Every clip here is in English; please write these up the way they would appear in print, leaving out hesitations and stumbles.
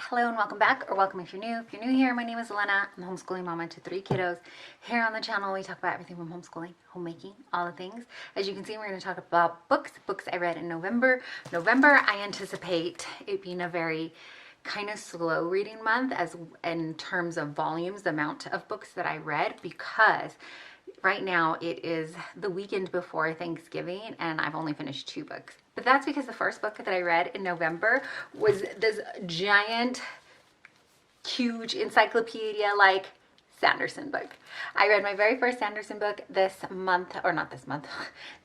Hello and welcome back, or welcome if you're new. If you're new here, my name is Elena. I'm a homeschooling mama to 3 kiddos. Here on the channel, we talk about everything from homeschooling, homemaking, all the things. As you can see, we're going to talk about books I read in November. I anticipate it being a very kind of slow reading month as in terms of volumes, the amount of books that I read, because right now it is the weekend before Thanksgiving and I've only finished 2 books. But that's because the first book that I read in November was this giant, huge encyclopedia like Sanderson book. I read my very first Sanderson book this month, or not this month,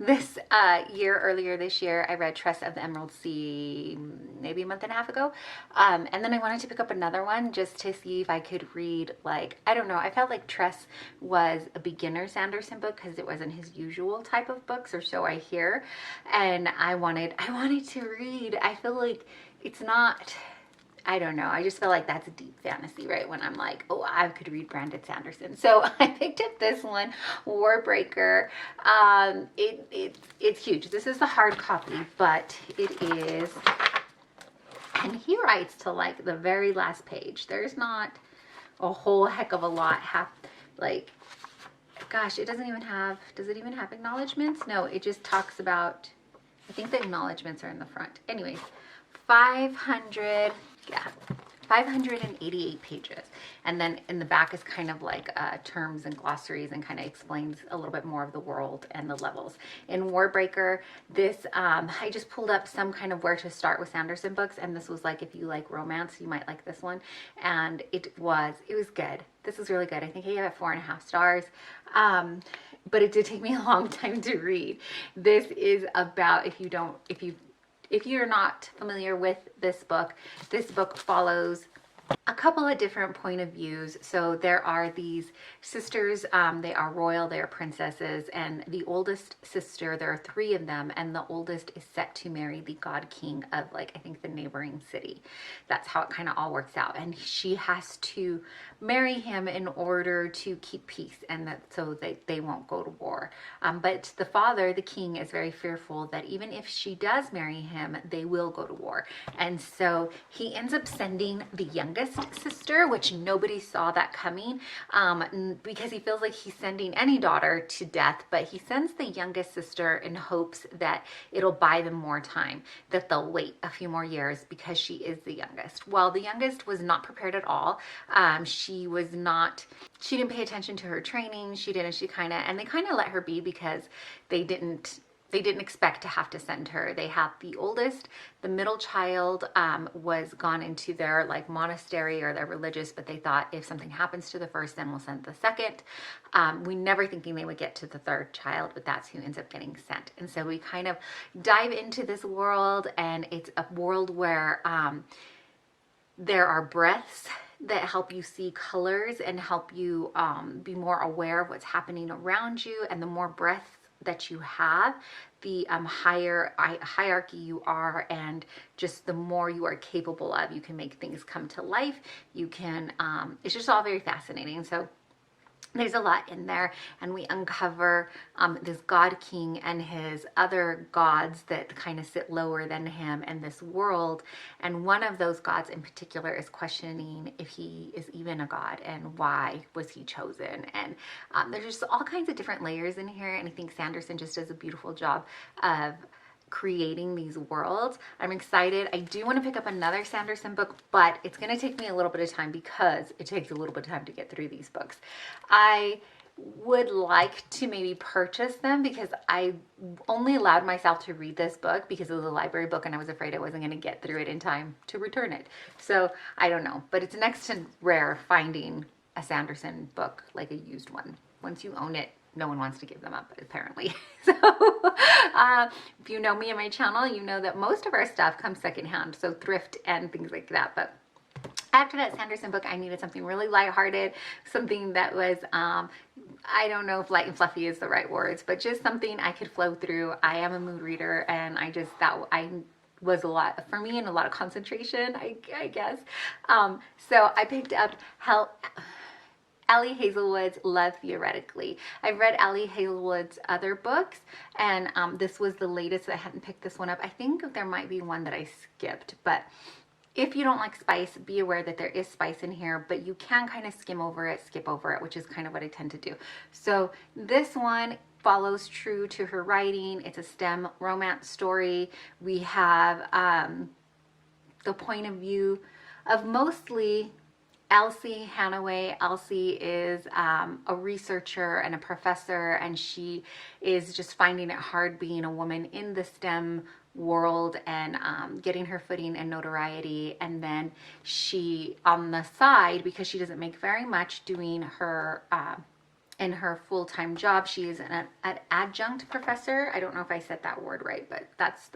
this earlier this year. I read Tress of the Emerald Sea maybe a month and a half ago. And then I wanted to pick up another one just to see if I could read, like, I don't know, I felt like Tress was a beginner Sanderson book because it wasn't his usual type of books, or so I hear. And I wanted to read, I feel like it's not, I don't know. I just feel like that's a deep fantasy, right? When I'm like, oh, I could read Brandon Sanderson. So I picked up this one, Warbreaker. It's huge. This is the hard copy, but it is, and he writes to like the very last page. There's not a whole heck of a lot. Gosh, it doesn't even have, does it even have acknowledgments? No, it just talks about, I think the acknowledgments are in the front. Anyways, 588 pages, and then in the back is kind of like terms and glossaries and kind of explains a little bit more of the world and the levels. In Warbreaker, this I just pulled up some kind of where to start with Sanderson books, and this was like, if you like romance, you might like this one. And it was good. This is really good. I think I gave it 4.5 stars. But it did take me a long time to read. This is about, if you're not familiar with this book follows a couple of different point of views. So there are these sisters, they are royal, they are princesses, and the oldest sister, there are 3 of them, and the oldest is set to marry the god king of, like, I think the neighboring city. That's how it kind of all works out, and she has to marry him in order to keep peace, and that so they won't go to war. But the father, the king, is very fearful that even if she does marry him, they will go to war. And so he ends up sending the youngest sister, which nobody saw that coming, because he feels like he's sending any daughter to death, but he sends the youngest sister in hopes that it'll buy them more time, that they'll wait a few more years because she is the youngest. Well, the youngest was not prepared at all. She didn't pay attention to her training. They kind of let her be because they didn't expect to have to send her. They have the oldest, the middle child was gone into their like monastery or their religious, but they thought if something happens to the first, then we'll send the second. We never thinking they would get to the 3rd child, but that's who ends up getting sent. And so we kind of dive into this world, and it's a world where there are breaths that help you see colors and help you be more aware of what's happening around you. And the more breaths that you have, the higher hierarchy you are, and just the more you are capable of. You can make things come to life. You can, it's just all very fascinating. So there's a lot in there, and we uncover this god king and his other gods that kind of sit lower than him in this world. And one of those gods in particular is questioning if he is even a god and why was he chosen. And there's just all kinds of different layers in here, and I think Sanderson just does a beautiful job of creating these worlds. I'm excited. I do want to pick up another Sanderson book, but it's going to take me a little bit of time because it takes a little bit of time to get through these books. I would like to maybe purchase them because I only allowed myself to read this book because it was a library book, and I was afraid I wasn't going to get through it in time to return it. So I don't know, but it's next to rare finding a Sanderson book, like a used one. Once you own it, no one wants to give them up, apparently. So if you know me and my channel, you know that most of our stuff comes secondhand, so thrift and things like that. But after that Sanderson book, I needed something really lighthearted, something that was, I don't know if light and fluffy is the right words, but just something I could flow through. I am a mood reader, and I was a lot for me, and a lot of concentration, I guess. So I picked up Ali Hazelwood's Love Theoretically. I've read Ali Hazelwood's other books, and this was the latest. I hadn't picked this one up. I think there might be one that I skipped, but If you don't like spice, be aware that there is spice in here, but you can kind of skim over it, skip over it, which is kind of what I tend to do. So this one follows true to her writing. It's a STEM romance story. We have the point of view of mostly Elsie Hanaway. Elsie is a researcher and a professor, and she is just finding it hard being a woman in the STEM world and getting her footing and notoriety. And then she, on the side, because she doesn't make very much doing her in her full-time job, she is an adjunct professor. I don't know if I said that word right, but that's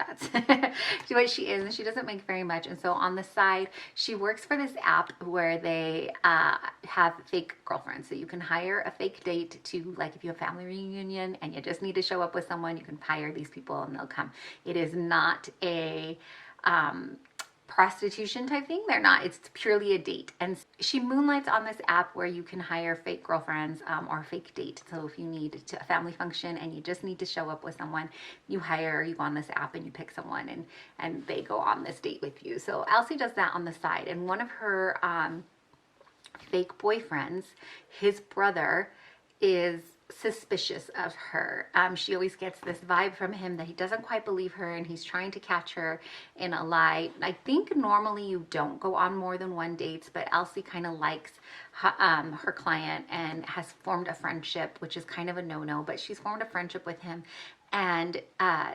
what she is, and she doesn't make very much. And so on the side, she works for this app where they have fake girlfriends. So you can hire a fake date to, like, if you have a family reunion and you just need to show up with someone, you can hire these people and they'll come. It is not a prostitution type thing. They're not. It's purely a date. And she moonlights on this app where you can hire fake girlfriends or fake date. So if you need a family function and you just need to show up with someone, you go on this app and you pick someone and they go on this date with you. So Elsie does that on the side. And one of her fake boyfriends, his brother, is suspicious of her. She always gets this vibe from him that he doesn't quite believe her and he's trying to catch her in a lie. I think normally you don't go on more than one date, but Elsie kind of likes her client and has formed a friendship, which is kind of a no-no, but she's formed a friendship with him. And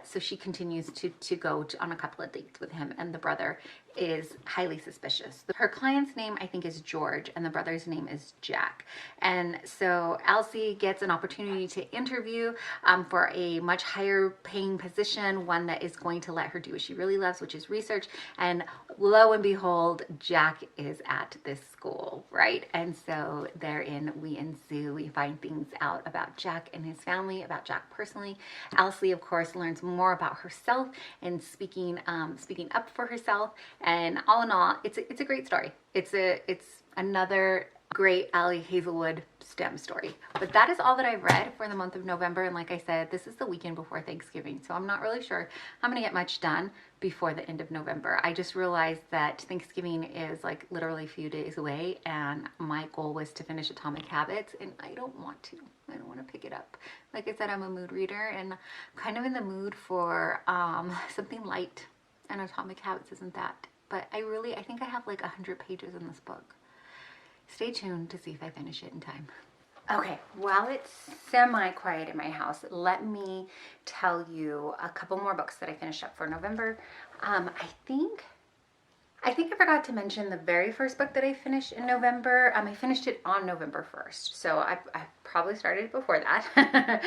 so she continues to go on a couple of dates with him, and the brother is highly suspicious. Her client's name, I think, is George, and the brother's name is Jack. And so Elsie gets an opportunity to interview for a much higher paying position, one that is going to let her do what she really loves, which is research. And lo and behold, Jack is at this school, right? And so therein we find things out about Jack and his family, about Jack personally. Elsie, of course, learns more about herself and speaking up for herself. And all in all, it's a great story. It's another great Ali Hazelwood STEM story. But that is all that I've read for the month of November. And like I said, this is the weekend before Thanksgiving, so I'm not really sure I'm gonna get much done before the end of November. I just realized that Thanksgiving is like literally a few days away, and my goal was to finish Atomic Habits, and I don't want to. I don't want to pick it up. Like I said, I'm a mood reader and kind of in the mood for something light, and Atomic Habits isn't that. But I think I have like 100 pages in this book. Stay tuned to see if I finish it in time. Okay, while it's semi-quiet in my house, let me tell you a couple more books that I finished up for November. I think I forgot to mention the very first book that I finished in November. I finished it on November 1st, so I probably started it before that.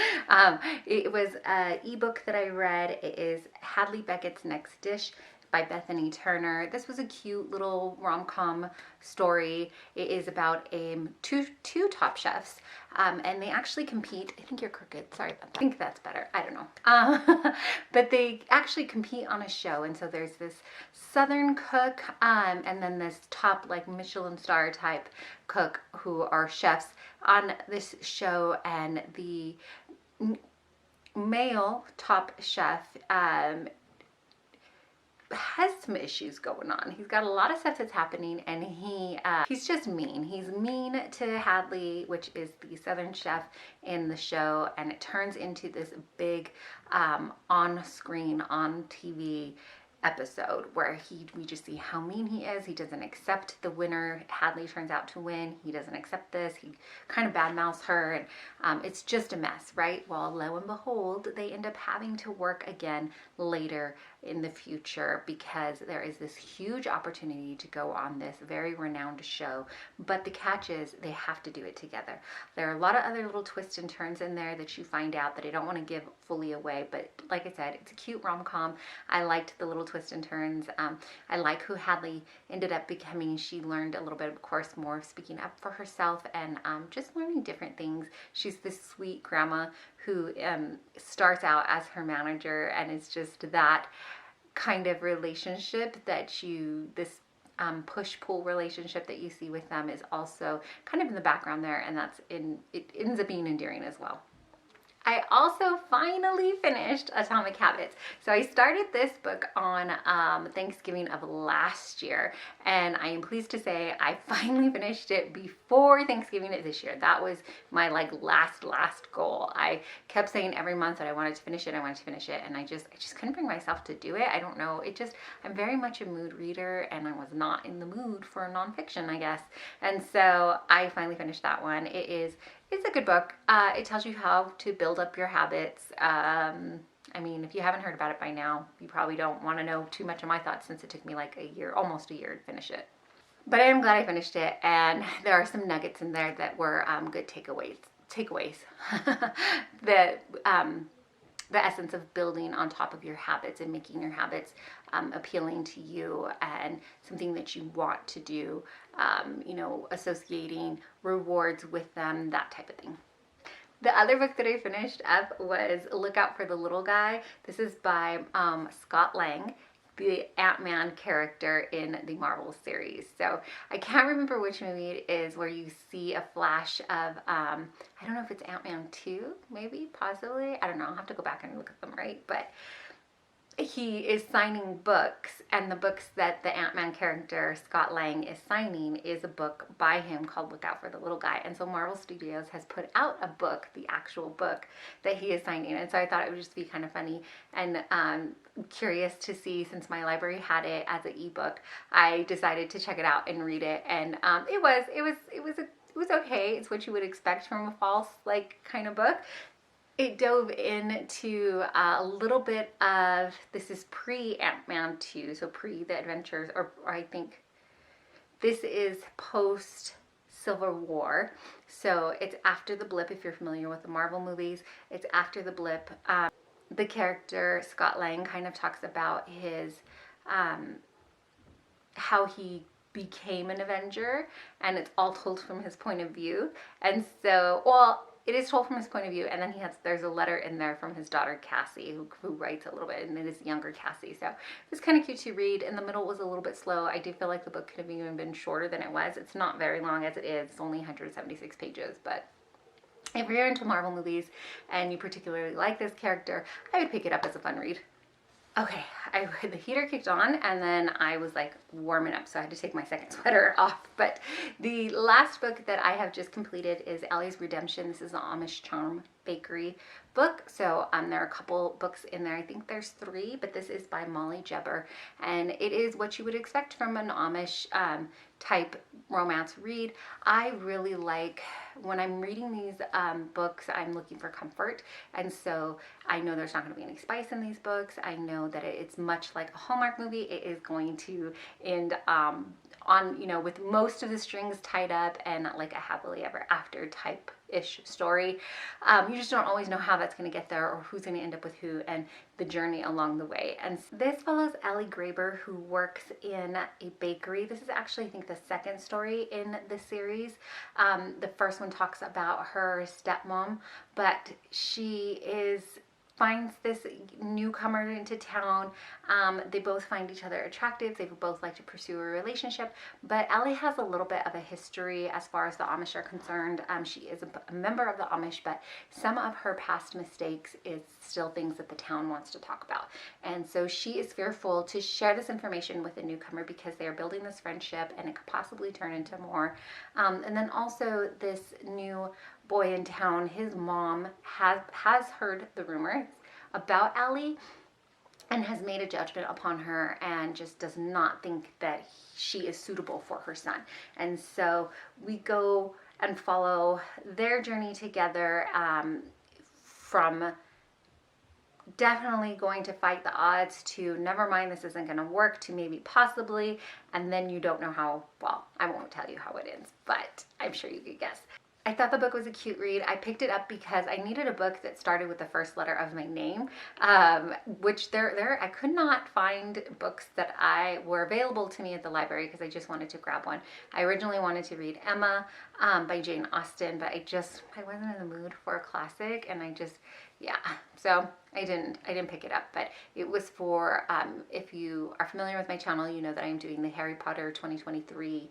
It was an ebook that I read. It is Hadley Beckett's Next Dish by Bethany Turner. This was a cute little rom-com story. It is about two top chefs, and they actually compete. I think you're crooked. Sorry about that. I think that's better. I don't know. But they actually compete on a show, and so there's this Southern cook, and then this top like Michelin star type cook who are chefs on this show, and the male top chef has some issues going on. He's got a lot of stuff that's happening, and he's just mean. He's mean to Hadley, which is the Southern chef in the show, and it turns into this big on-screen, on TV episode where we just see how mean he is. He doesn't accept the winner. Hadley turns out to win. He doesn't accept this. He kind of badmouths her, and it's just a mess, right? Well, lo and behold, they end up having to work again later in the future because there is this huge opportunity to go on this very renowned show. But the catch is they have to do it together. There are a lot of other little twists and turns in there that you find out that I don't want to give fully away, but like I said, it's a cute rom-com. I liked the little twists and turns. I like who Hadley ended up becoming. She learned a little bit, of course, more speaking up for herself and just learning different things. She's this sweet grandma who starts out as her manager, and it's just that kind of relationship that this push-pull relationship that you see with them is also kind of in the background there, and it ends up being endearing as well. I also finally finished Atomic Habits. So I started this book on Thanksgiving of last year, and I am pleased to say I finally finished it before Thanksgiving of this year. That was my like last goal. I kept saying every month that I wanted to finish it, and I just couldn't bring myself to do it. I don't know. I'm very much a mood reader, and I was not in the mood for nonfiction, I guess. And so I finally finished that one. It's a good book. It tells you how to build up your habits. I mean, if you haven't heard about it by now, you probably don't want to know too much of my thoughts since it took me like almost a year to finish it. But I am glad I finished it, and there are some nuggets in there that were good takeaways. The essence of building on top of your habits and making your habits appealing to you and something that you want to do, associating rewards with them, that type of thing. The other book that I finished up was Look Out for the Little Guy. This is by Scott Lang, the Ant-Man character in the Marvel series. So I can't remember which movie it is where you see a flash of, I don't know if it's Ant-Man 2, maybe, possibly. I don't know. I'll have to go back and look at them, right? But he is signing books, and the books that the Ant-Man character Scott Lang is signing is a book by him called Look Out for the Little Guy. And so Marvel Studios has put out a book, the actual book that he is signing. And so I thought it would just be kind of funny and curious to see, since my library had it as an ebook, I decided to check it out and read it. And it was okay. It's what you would expect from a false like kind of book. It dove into a little bit of, this is pre-Ant-Man 2, so pre the adventures, or I think this is post Civil War. So it's after the blip, if you're familiar with the Marvel movies. It's after the blip. The character Scott Lang kind of talks about his, how he became an Avenger, and it's all told from his point of view. And so, well, it is told from his point of view, and then there's a letter in there from his daughter Cassie, who writes a little bit, and it is younger Cassie. So it was kind of cute to read. In the middle was a little bit slow. I do feel like the book could have even been shorter than it was. It's not very long as it is. It's only 176 pages, but if you're into Marvel movies and you particularly like this character, I would pick it up as a fun read. Okay, the heater kicked on, and then I was like warming up, so I had to take my second sweater off. But the last book that I have just completed is Ellie's Redemption. This is the Amish Charm Bakery book. So there are a couple books in there. I think there's 3, but this is by Molly Jebber, and it is what you would expect from an Amish type romance read. I really like, when I'm reading these books, I'm looking for comfort, and so I know there's not going to be any spice in these books. I know that it's much like a Hallmark movie. It is going to end on, with most of the strings tied up and like a happily ever after type ish story. You just don't always know how that's going to get there, or who's going to end up with who, and the journey along the way. And this follows Ellie Graber, who works in a bakery. This is actually, I think, the second story in the series. The first one talks about her stepmom, but she finds this newcomer into town. They both find each other attractive. They both like to pursue a relationship, but Ellie has a little bit of a history as far as the Amish are concerned. She is a member of the Amish, but some of her past mistakes is still things that the town wants to talk about. And so she is fearful to share this information with a newcomer because they are building this friendship and it could possibly turn into more. And then also this new boy in town, his mom has heard the rumors about Ellie and has made a judgment upon her and just does not think that she is suitable for her son. And so we go and follow their journey together, from definitely going to fight the odds to never mind, this isn't going to work, to maybe possibly, and then you don't know how. Well, I won't tell you how it ends, but I'm sure you could guess. I thought the book was a cute read. I picked it up because I needed a book that started with the first letter of my name, which I could not find books that were available to me at the library because I just wanted to grab one. I originally wanted to read Emma by Jane Austen, but I wasn't in the mood for a classic, and so I didn't pick it up. But it was for, if you are familiar with my channel, you know that I'm doing the Harry Potter 2023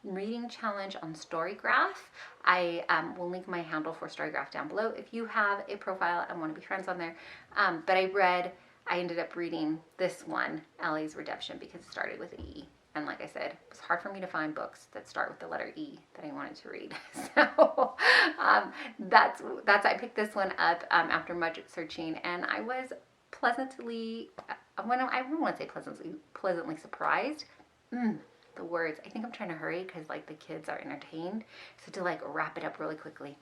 reading challenge on Storygraph. I will link my handle for Storygraph down below if you have a profile and want to be friends on there. But I ended up reading this one, Ellie's Redemption, because it started with E. And like I said, it was hard for me to find books that start with the letter E that I wanted to read. So that's I picked this one up after much searching, and I was pleasantly, I wouldn't want to say pleasantly surprised. The words. I think I'm trying to hurry because like the kids are entertained. So to like wrap it up really quickly.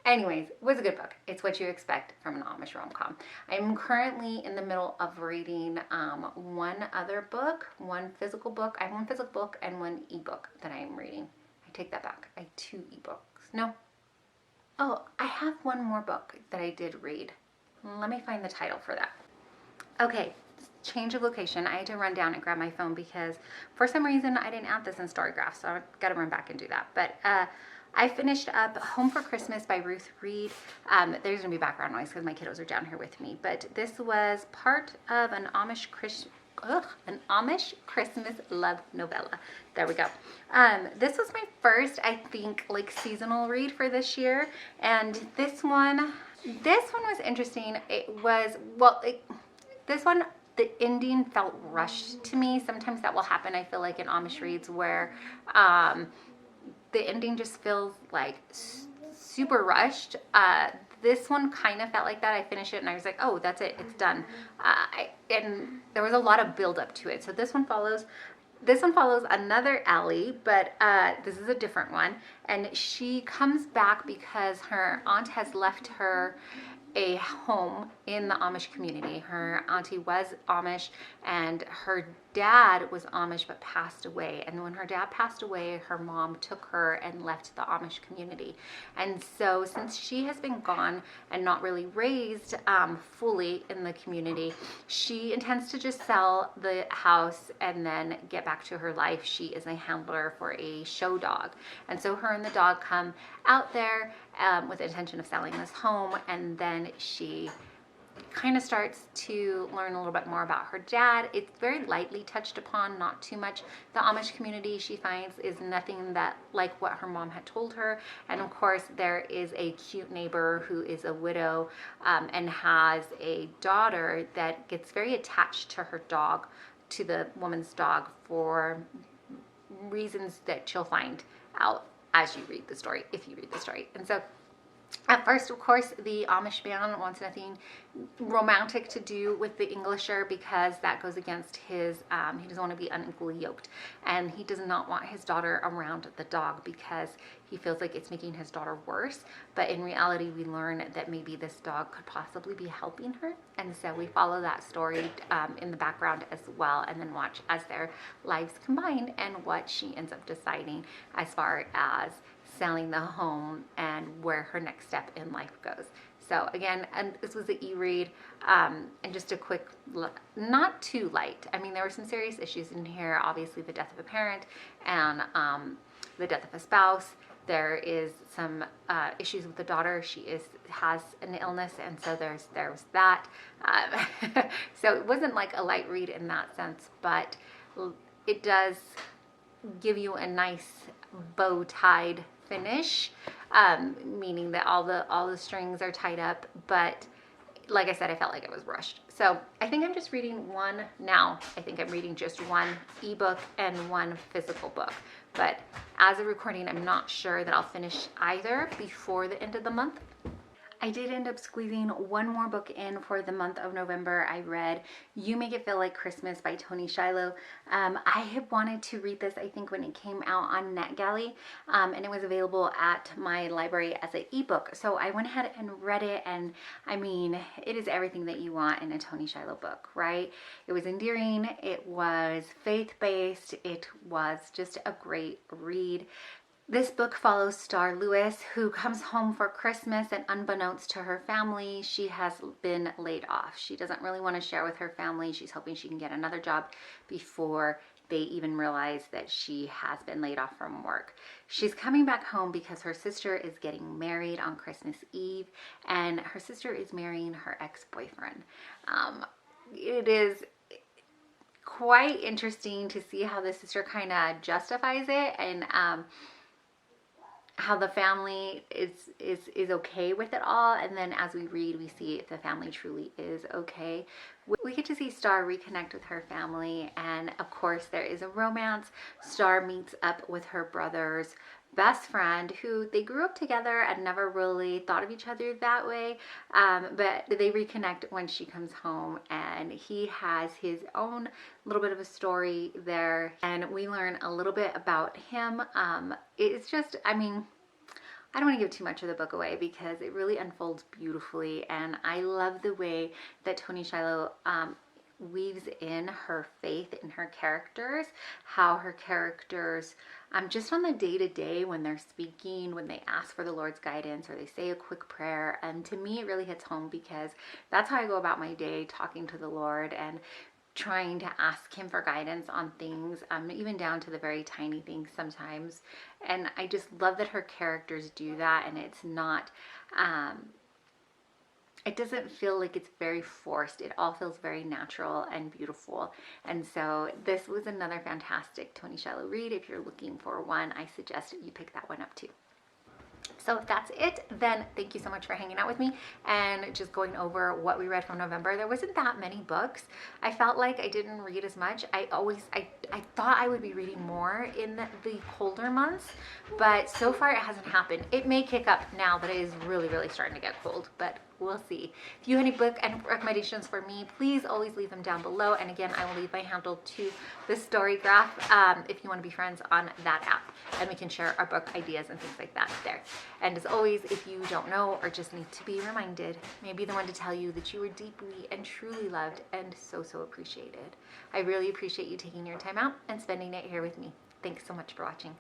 Anyways, it was a good book. It's what you expect from an Amish rom-com. I'm currently in the middle of reading one other book, one physical book. I have one physical book and one ebook that I am reading. I take that back. I have 2 ebooks. No. Oh, I have one more book that I did read. Let me find the title for that. Okay, change of location. I had to run down and grab my phone because for some reason I didn't add this in Storygraph, so I've got to run back and do that. But I finished up Home for Christmas by Ruth Reed. There's going to be background noise because my kiddos are down here with me. But this was part of an Amish Christmas love novella. There we go. This was my first, I think, like seasonal read for this year. And this one was interesting. This one, the ending felt rushed to me. Sometimes that will happen, I feel like, in Amish reads where the ending just feels like super rushed. This one kind of felt like that. I finished it and I was like, oh, that's it, it's done. And there was a lot of build up to it. So this one follows another Ellie, but this is a different one. And she comes back because her aunt has left her a home in the Amish community. Her auntie was Amish and her dad was Amish but passed away. And when her dad passed away, her mom took her and left the Amish community. And so since she has been gone and not really raised fully in the community, she intends to just sell the house and then get back to her life. She is a handler for a show dog. And so her and the dog come out there with the intention of selling this home, and then she kind of starts to learn a little bit more about her dad. It's very lightly touched upon, not too much. The Amish community, she finds, is nothing that like what her mom had told her. And of course, there is a cute neighbor who is a widow and has a daughter that gets very attached to her dog, to the woman's dog, for reasons that she'll find out as you read the story, if you read the story. And so at first, of course, the Amish man wants nothing romantic to do with the Englisher because that goes against his, he doesn't want to be unequally yoked. And he does not want his daughter around the dog because he feels like it's making his daughter worse. But in reality, we learn that maybe this dog could possibly be helping her. And so we follow that story in the background as well, and then watch as their lives combine and what she ends up deciding as far as selling the home and where her next step in life goes. So again, and this was the e-read, and just a quick look, not too light. I mean, there were some serious issues in here, obviously the death of a parent and the death of a spouse. There is some issues with the daughter. She has an illness, and so there was that. So it wasn't like a light read in that sense, but it does give you a nice bow-tied finish, meaning that all the strings are tied up. But like I said, I felt like it was rushed. So I think I'm just reading one now. I think I'm reading just one ebook and one physical book. But as of recording, I'm not sure that I'll finish either before the end of the month. I did end up squeezing one more book in for the month of November. I read You Make It Feel Like Christmas by Toni Shiloh. I had wanted to read this, I think, when it came out on NetGalley, and it was available at my library as an ebook. So I went ahead and read it, and I mean, it is everything that you want in a Toni Shiloh book, right? It was endearing, it was faith-based, it was just a great read. This book follows Star Lewis, who comes home for Christmas, and unbeknownst to her family, she has been laid off. She doesn't really want to share with her family. She's hoping she can get another job before they even realize that she has been laid off from work. She's coming back home because her sister is getting married on Christmas Eve, and her sister is marrying her ex-boyfriend. It is quite interesting to see how the sister kind of justifies it, and how the family is okay with it all. And then as we read, we see if the family truly is okay. We get to see Star reconnect with her family, and of course there is a romance. Star meets up with her brother's best friend, who they grew up together and never really thought of each other that way, but they reconnect when she comes home, and he has his own little bit of a story there, and we learn a little bit about him. It's just, I mean, I don't want to give too much of the book away because it really unfolds beautifully, and I love the way that Toni Shiloh weaves in her faith in her characters, how her characters, just on the day-to-day when they're speaking, when they ask for the Lord's guidance or they say a quick prayer, and to me it really hits home because that's how I go about my day, talking to the Lord and trying to ask him for guidance on things, even down to the very tiny things sometimes. And I just love that her characters do that, and it's not, it doesn't feel like it's very forced. It all feels very natural and beautiful. And so this was another fantastic Toni Shiloh read. If you're looking for one, I suggest you pick that one up too. So if that's it, then thank you so much for hanging out with me and just going over what we read from November. There wasn't that many books. I felt like I didn't read as much. I thought I would be reading more in the colder months, but so far it hasn't happened. It may kick up now that it is really, really starting to get cold, but we'll see. If you have any book and recommendations for me, please always leave them down below. And again, I will leave my handle to the Storygraph if you want to be friends on that app, and we can share our book ideas and things like that there. And as always, if you don't know or just need to be reminded, maybe the one to tell you that you are deeply and truly loved and so, so appreciated. I really appreciate you taking your time out and spending it here with me. Thanks so much for watching.